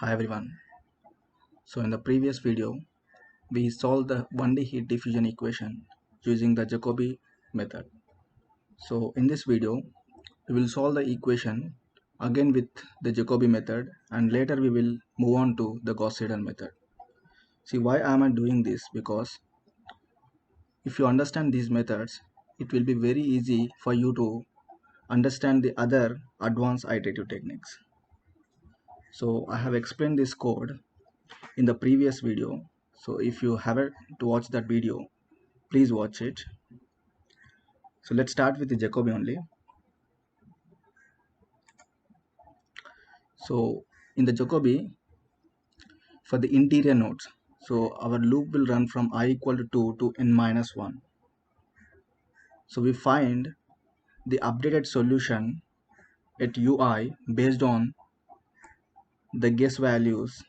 Hi everyone. So in the previous video, we solved the 1D heat diffusion equation using the Jacobi method. So in this video, we will solve the equation again with the Jacobi method, and later we will move on to the Gauss-Seidel method. See, why am I doing this? Because if you understand these methods, it will be very easy for you to understand the other advanced iterative techniques. So I have explained this code in the previous video, so if you haven't to watch that video, please watch it. So let's start with the Jacobi only. So in the Jacobi, for the interior nodes, so our loop will run from I equal to 2 to n minus 1. So we find the updated solution at ui based on the guess values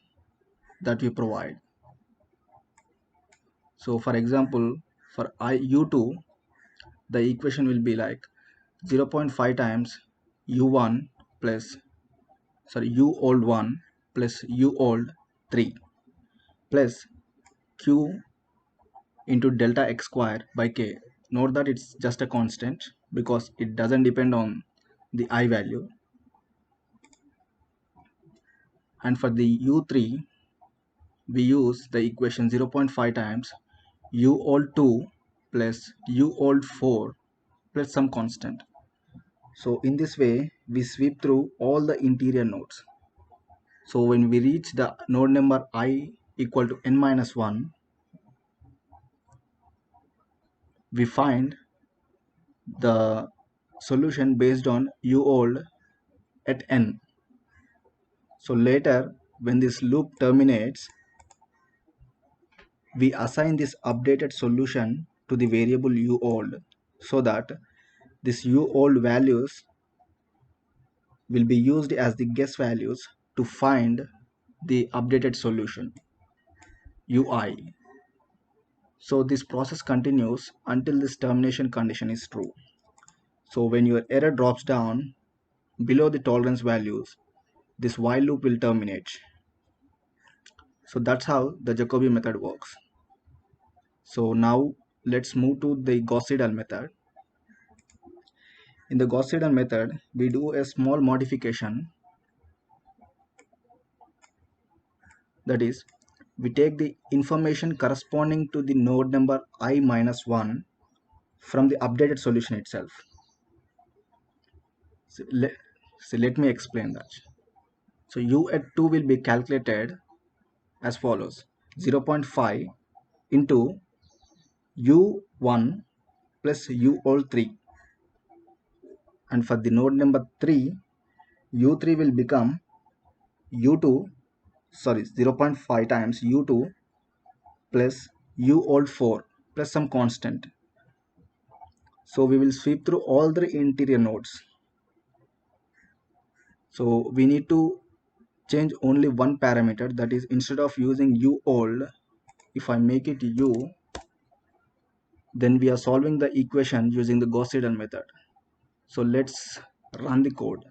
that we provide. So for example, for u2, the equation will be like 0.5 times u1 plus u old 1 plus u old 3 plus q into delta x square by k. Note that it's just a constant because it doesn't depend on the I value. And for the u3, we use the equation 0.5 times u old 2 plus u old 4 plus some constant. So in this way, we sweep through all the interior nodes. So when we reach the node number I equal to n minus 1, we find the solution based on u old at n. So later, when this loop terminates, we assign this updated solution to the variable u old, so that this u old values will be used as the guess values to find the updated solution ui. So this process continues until this termination condition is true. So when your error drops down below the tolerance values, this while loop will terminate. So that's how the Jacobi method works. So now let's move to the Gauss-Seidel method. In the Gauss-Seidel method, we do a small modification. That is, we take the information corresponding to the node number I minus 1 from the updated solution itself. So let me explain that. So u at 2 will be calculated as follows: 0.5 into u1 plus u all 3, and for the node number 3, u3 will become u2 0.5 times u2 plus u all 4 plus some constant. So we will sweep through all the interior nodes. So we need to change only one parameter, that is, instead of using u old, if I make it u, then we are solving the equation using the Gauss-Seidel method. So let's run the code.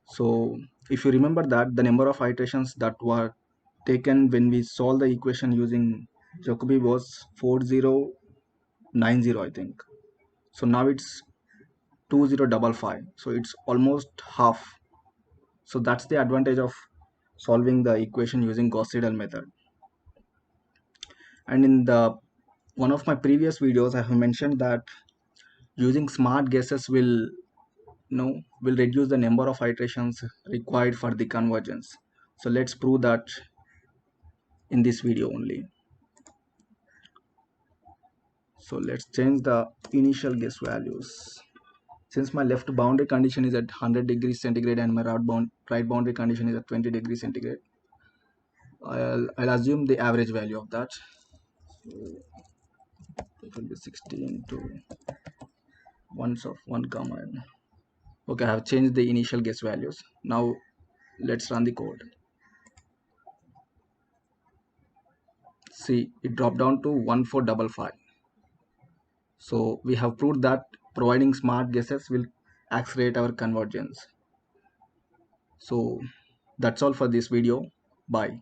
So if you remember that the number of iterations that were taken when we solved the equation using Jacobi was 4090, I think. So now it's 2055, so it's almost half. So that's the advantage of solving the equation using Gauss-Seidel method. And in the one of my previous videos, I have mentioned that using smart guesses will reduce the number of iterations required for the convergence. So let's prove that in this video only. So let's change the initial guess values. Since my left boundary condition is at 100 degrees centigrade and my right boundary condition is at 20 degrees centigrade, I'll assume the average value of that. So it will be 16 to 1s of 1 comma n. Okay, I have changed the initial guess values. Now let's run the code. See, it dropped down to 1455. So we have proved that providing smart guesses will accelerate our convergence. So that's all for this video. Bye.